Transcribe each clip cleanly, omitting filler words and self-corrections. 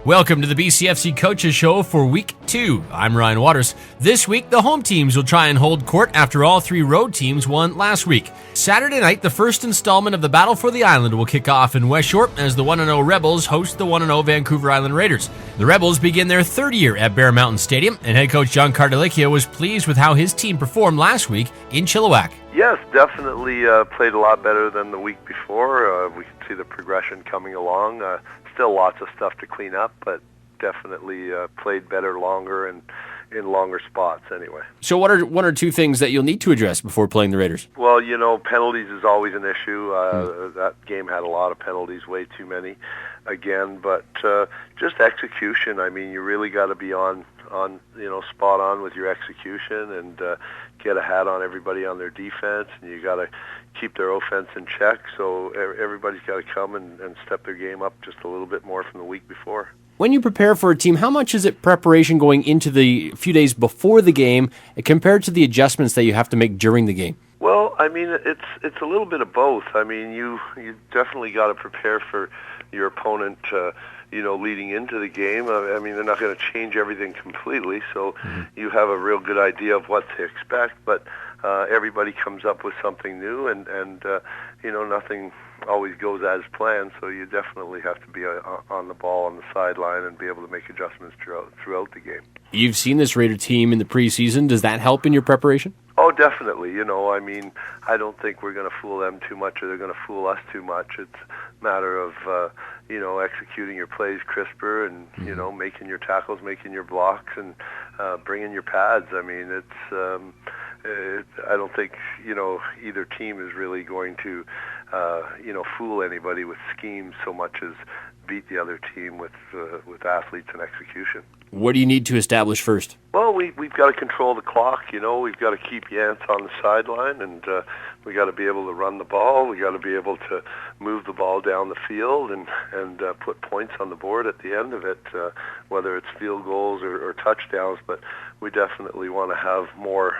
Welcome to the BCFC Coaches Show for Week 2. I'm Ryan Waters. This week, the home teams will try and hold court after all three road teams won last week. Saturday night, the first installment of the Battle for the Island will kick off in West Shore as the 1-0 Rebels host the 1-0 Vancouver Island Raiders. The Rebels begin their third year at Bear Mountain Stadium, and head coach John Cardelicchio was pleased with how his team performed last week in Chilliwack. Yes, definitely played a lot better than the week before. We can see the progression coming along. Still lots of stuff to clean up, but definitely played better longer and in longer spots anyway. So what are one or two things that you'll need to address before playing the Raiders? Well, penalties is always an issue. That game had a lot of penalties, way too many again, but just execution. I mean, you really got to be on spot on with your execution and get a hat on everybody on their defense, and you got to keep their offense in check. So everybody's got to come and step their game up just a little bit more from the week before. When you prepare for a team, how much is it preparation going into the few days before the game compared to the adjustments that you have to make during the game? Well, I mean, it's a little bit of both. I mean, you definitely got to prepare for your opponent, leading into the game. I mean, they're not going to change everything completely, so you have a real good idea of what to expect, but everybody comes up with something new, and nothing always goes as planned, so you definitely have to be on the ball on the sideline and be able to make adjustments throughout the game. You've seen this Raider team in the preseason. Does that help in your preparation? Oh, definitely. I mean, I don't think we're going to fool them too much or they're going to fool us too much. It's a matter of, executing your plays crisper and, making your tackles, making your blocks, and bringing your pads. I mean, I don't think, either team is really going to, fool anybody with schemes so much as beat the other team with athletes and execution. What do you need to establish first? Well, we've got to control the clock. We've got to keep Yance on the sideline, and we got to be able to run the ball. We got to be able to move the ball down the field and put points on the board at the end of it, whether it's field goals or touchdowns. But we definitely want to have more,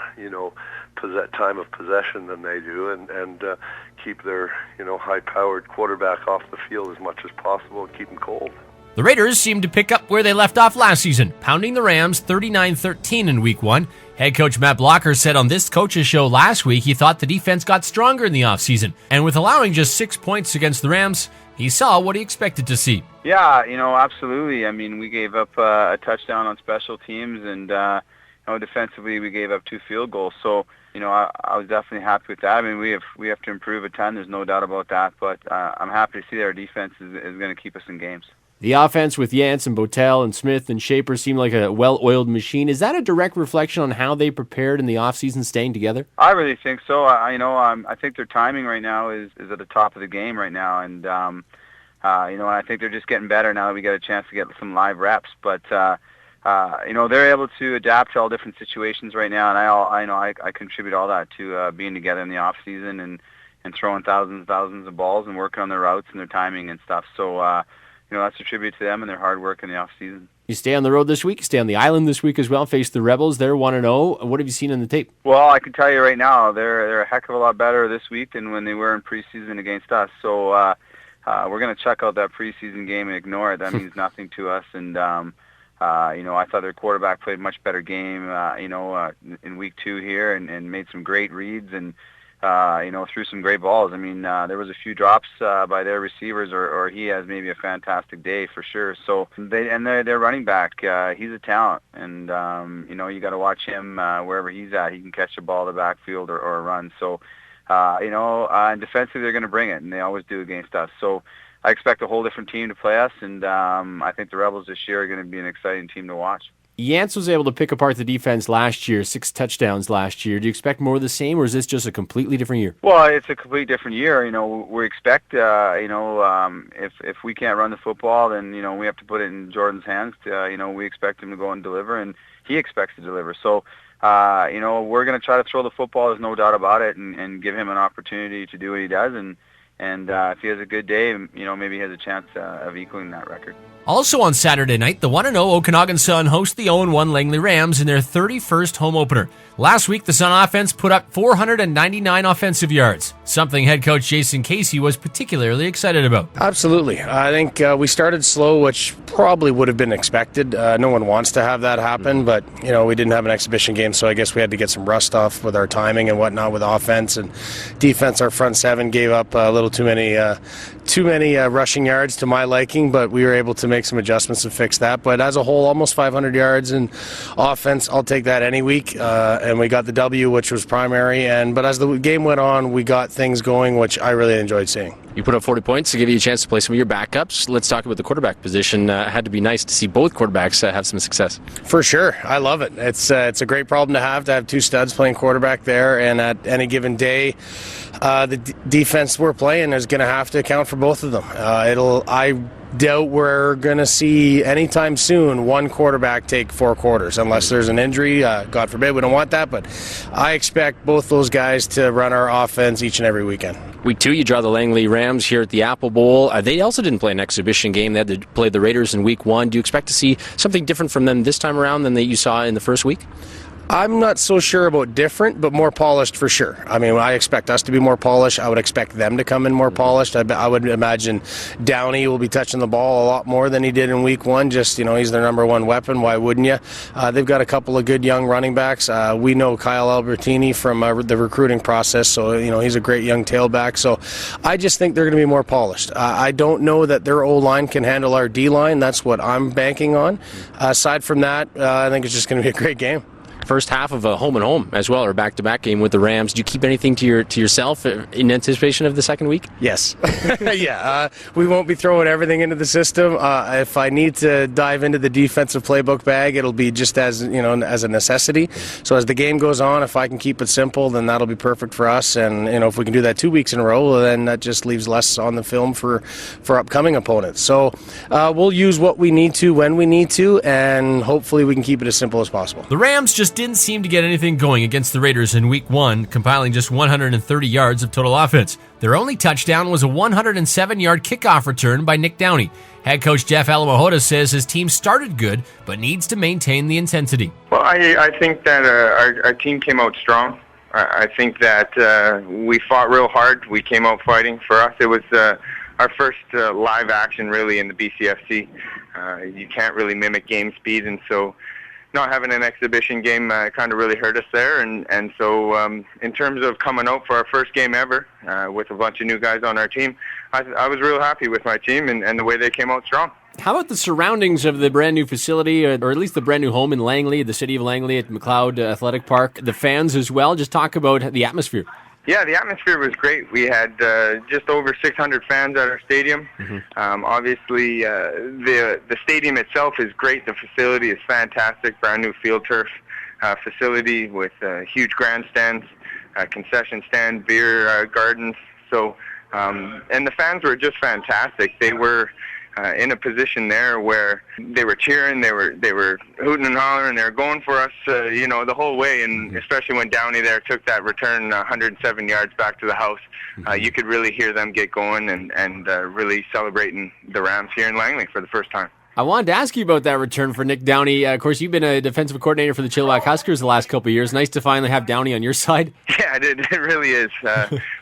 time of possession than they do, and keep their, high-powered quarterback off the field as much as possible and keep them cold. The Raiders seem to pick up where they left off last season, pounding the Rams 39-13 in Week 1. Head coach Matt Blocker said on this coaches show last week he thought the defense got stronger in the offseason, and with allowing just 6 points against the Rams, he saw what he expected to see. Yeah, absolutely. I mean, we gave up a touchdown on special teams, and defensively we gave up 2 field goals. So, I was definitely happy with that. I mean, we have to improve a ton. There's no doubt about that. But I'm happy to see that our defense is going to keep us in games. The offense with Yance and Botel and Smith and Shaper seemed like a well-oiled machine. Is that a direct reflection on how they prepared in the offseason, staying together? I really think so. I think their timing right now is at the top of the game right now, and I think they're just getting better now that we get a chance to get some live reps. But they're able to adapt to all different situations right now, and I contribute all that to being together in the off season and throwing thousands of balls and working on their routes and their timing and stuff. So that's a tribute to them and their hard work in the off season. You stay on the road this week, you stay on the island this week as well, face the Rebels. They're 1-0. What have you seen on the tape? Well, I can tell you right now, they're a heck of a lot better this week than when they were in preseason against us. So we're going to check out that preseason game and ignore it. That means nothing to us. And I thought their quarterback played a much better game, in week 2 here and made some great reads and, threw some great balls. I mean, there was a few drops by their receivers or he has maybe a fantastic day for sure. So their running back, he's a talent. And, you got to watch him wherever he's at. He can catch the ball in the backfield or run. So, and defensively they're going to bring it, and they always do against us. So I expect a whole different team to play us, and I think the Rebels this year are going to be an exciting team to watch. Yance was able to pick apart the defense last year, 6 touchdowns last year. Do you expect more of the same, or is this just a completely different year? Well, it's a completely different year. We expect, if we can't run the football, then, we have to put it in Jordan's hands. We expect him to go and deliver, and he expects to deliver. So, we're going to try to throw the football, there's no doubt about it, and give him an opportunity to do what he does. And, And if he has a good day, maybe he has a chance of equaling that record. Also on Saturday night, the 1-0 Okanagan Sun host the 0-1 Langley Rams in their 31st home opener. Last week, the Sun offense put up 499 offensive yards, something head coach Jason Casey was particularly excited about. Absolutely. I think we started slow, which probably would have been expected. No one wants to have that happen, but we didn't have an exhibition game, so I guess we had to get some rust off with our timing and whatnot with offense and defense. Our front seven gave up a little too many rushing yards to my liking, but we were able to make some adjustments to fix that. But as a whole, almost 500 yards in offense, I'll take that any week. And we got the W, which was primary. But as the game went on, we got things going, which I really enjoyed seeing. You put up 40 points to give you a chance to play some of your backups. Let's talk about the quarterback position. It had to be nice to see both quarterbacks have some success. For sure. I love it. It's a great problem to have two studs playing quarterback there. And at any given day, the defense we're playing is going to have to account for both of them. I doubt we're going to see anytime soon one quarterback take 4 quarters unless there's an injury. God forbid, we don't want that, but I expect both those guys to run our offense each and every weekend. Week 2, you draw the Langley Rams here at the Apple Bowl. They also didn't play an exhibition game. They had to play the Raiders in Week 1. Do you expect to see something different from them this time around than that you saw in the first week? I'm not so sure about different, but more polished for sure. I mean, I expect us to be more polished. I would expect them to come in more polished. I would imagine Downey will be touching the ball a lot more than he did in Week 1. Just, he's their number one weapon. Why wouldn't you? They've got a couple of good young running backs. We know Kyle Albertini from the recruiting process, so, he's a great young tailback. So I just think they're going to be more polished. I don't know that their O-line can handle our D-line. That's what I'm banking on. Aside from that, I think it's just going to be a great game. First half of a home and home as well, or back-to-back game with the Rams. Do you keep anything to yourself in anticipation of the second week? Yes. Yeah. We won't be throwing everything into the system. If I need to dive into the defensive playbook bag, it'll be just as as a necessity. So as the game goes on, if I can keep it simple, then that'll be perfect for us. And if we can do that 2 weeks in a row, then that just leaves less on the film for upcoming opponents. So we'll use what we need to when we need to, and hopefully we can keep it as simple as possible. The Rams just didn't seem to get anything going against the Raiders in Week 1, compiling just 130 yards of total offense. Their only touchdown was a 107-yard kickoff return by Nick Downey. Head coach Jeff Alamahota says his team started good, but needs to maintain the intensity. Well, I think that our team came out strong. I think that we fought real hard. We came out fighting. For us, it was our first live action really in the BCFC. You can't really mimic game speed, and so not having an exhibition game kind of really hurt us there. And so in terms of coming out for our first game ever with a bunch of new guys on our team, I was real happy with my team and the way they came out strong. How about the surroundings of the brand new facility, or at least the brand new home in Langley, the city of Langley at McLeod Athletic Park, the fans as well? Just talk about the atmosphere. Yeah, the atmosphere was great. We had just over 600 fans at our stadium. Mm-hmm. Obviously, the stadium itself is great. The facility is fantastic. Brand new field turf facility with huge grandstands, concession stand, beer gardens. So, and the fans were just fantastic. They were in a position there where they were cheering, they were hooting and hollering, they were going for us, the whole way. And especially when Downey there took that return 107 yards back to the house, you could really hear them get going and really celebrating the Rams here in Langley for the first time. I wanted to ask you about that return for Nick Downey. Of course, you've been a defensive coordinator for the Chilliwack Huskers the last couple of years. Nice to finally have Downey on your side. Yeah, it really is.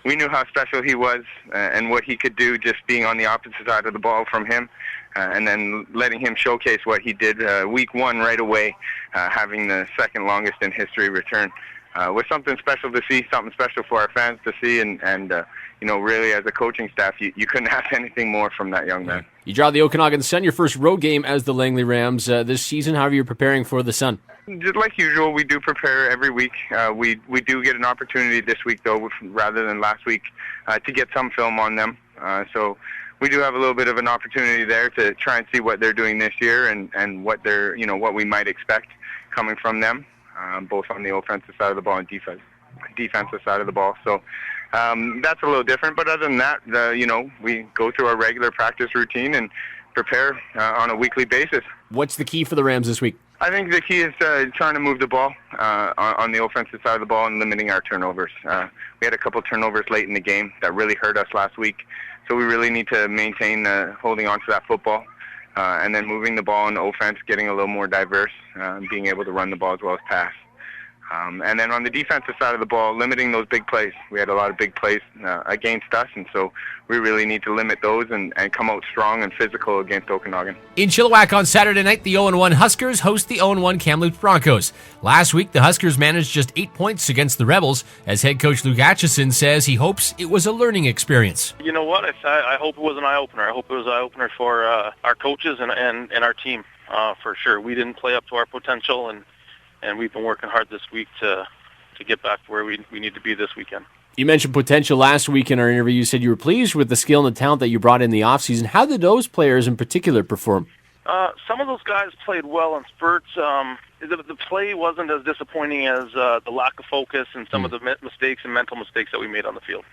We knew how special he was and what he could do just being on the opposite side of the ball from him. And then letting him showcase what he did Week 1 right away, having the second longest in history return. Was something special to see, something special for our fans to see, and really as a coaching staff, you couldn't ask anything more from that young man. You draw the Okanagan Sun, your first road game as the Langley Rams this season. How are you preparing for the Sun? Just like usual, we do prepare every week. We do get an opportunity this week, though, rather than last week, to get some film on them. So we do have a little bit of an opportunity there to try and see what they're doing this year and what they're, what we might expect coming from them, both on the offensive side of the ball and defensive side of the ball. So that's a little different. But other than that, we go through our regular practice routine and prepare on a weekly basis. What's the key for the Rams this week? I think the key is trying to move the ball on the offensive side of the ball and limiting our turnovers. We had a couple turnovers late in the game that really hurt us last week, so we really need to maintain holding on to that football and then moving the ball in offense, getting a little more diverse, being able to run the ball as well as pass. And then on the defensive side of the ball, limiting those big plays. We had a lot of big plays against us, and so we really need to limit those and come out strong and physical against Okanagan. In Chilliwack on Saturday night, the 0-1 Huskers host the 0-1 Kamloops Broncos. Last week, the Huskers managed just 8 points against the Rebels, as head coach Luke Atchison says he hopes it was a learning experience. You know what? I hope it was an eye-opener. I hope it was an eye-opener for our coaches and our team, for sure. We didn't play up to our potential, and we've been working hard this week to get back to where we need to be this weekend. You mentioned potential last week in our interview. You said you were pleased with the skill and the talent that you brought in the offseason. How did those players in particular perform? Some of those guys played well in spurts. The play wasn't as disappointing as the lack of focus and some of the mistakes and mental mistakes that we made on the field.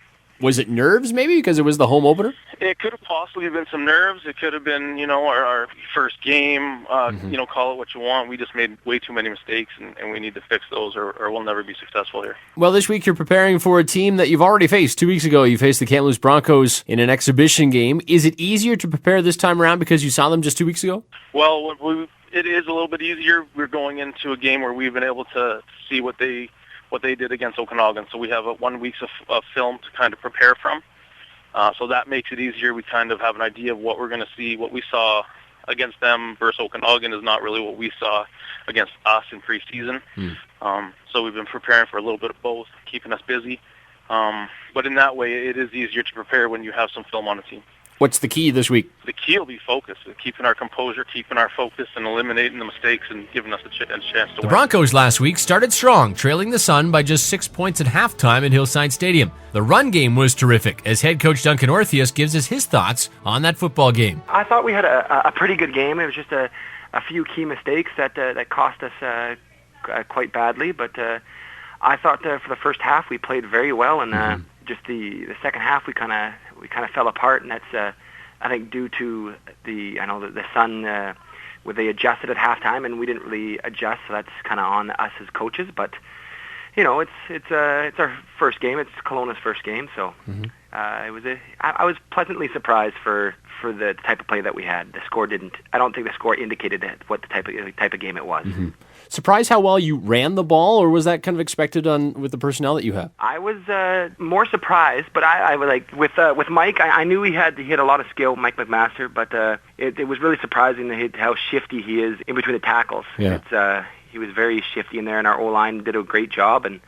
Was it nerves, maybe, because it was the home opener? It could have possibly been some nerves. It could have been, our first game. Call it what you want. We just made way too many mistakes, and we need to fix those, or we'll never be successful here. Well, this week you're preparing for a team that you've already faced. 2 weeks ago, you faced the Kamloops Broncos in an exhibition game. Is it easier to prepare this time around because you saw them just 2 weeks ago? Well, it is a little bit easier. We're going into a game where we've been able to see what they did against Okanagan. So we have 1 week of film to kind of prepare from. So that makes it easier. We kind of have an idea of what we're going to see. What we saw against them versus Okanagan is not really what we saw against us in preseason. So we've been preparing for a little bit of both, keeping us busy. But in that way, it is easier to prepare when you have some film on the team. What's the key this week? The key will be focus, keeping our composure, keeping our focus, and eliminating the mistakes and giving us a chance to win. The Broncos last week started strong, trailing the Sun by just 6 points at halftime at Hillside Stadium. The run game was terrific, as head coach Duncan Orthius gives us his thoughts on that football game. I thought we had a pretty good game. It was just a few key mistakes that cost us quite badly, but I thought for the first half we played very well, and just the second half we kind of fell apart, and that's I think due to the Sun where they adjusted at halftime and we didn't really adjust, so that's kind of on us as coaches. But it's our first game. It's Kelowna's first game, so I was pleasantly surprised for the type of play that we had. The score didn't. I don't think the score indicated what the type of game it was. Surprised how well you ran the ball, or was that kind of expected with the personnel that you have? I was more surprised, but I was like with Mike. I knew he had a lot of skill, Mike McMaster, but it was really surprising how shifty he is in between the tackles. Yeah. He was very shifty in there, and our O-line did a great job, and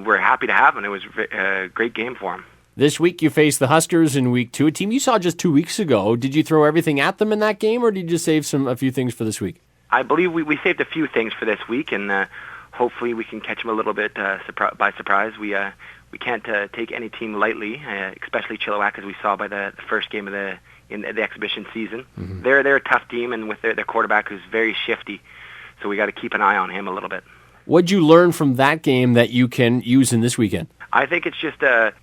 we're happy to have him. It was a great game for him. This week you face the Huskers in week 2, a team you saw just 2 weeks ago. Did you throw everything at them in that game, or did you just save a few things for this week? I believe we saved a few things for this week, and hopefully we can catch them a little bit by surprise. We can't take any team lightly, especially Chilliwack, as we saw by the first game of the exhibition season. They're a tough team, and with their quarterback who's very shifty, so we got to keep an eye on him a little bit. What'd you learn from that game that you can use in this weekend? I think it's just what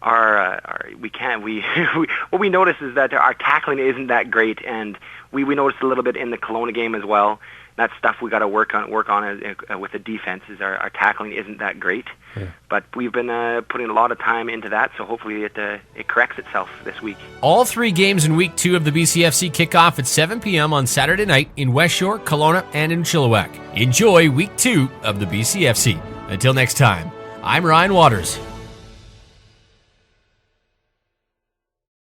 we notice is that our tackling isn't that great, and we noticed a little bit in the Kelowna game as well. That's stuff we got to work on with the defense. Is our tackling isn't that great, but we've been putting a lot of time into that. So hopefully it corrects itself this week. All 3 games in week 2 of the BCFC kick off at 7 p.m. on Saturday night in West Shore, Kelowna, and in Chilliwack. Enjoy week 2 of the BCFC. Until next time, I'm Ryan Waters.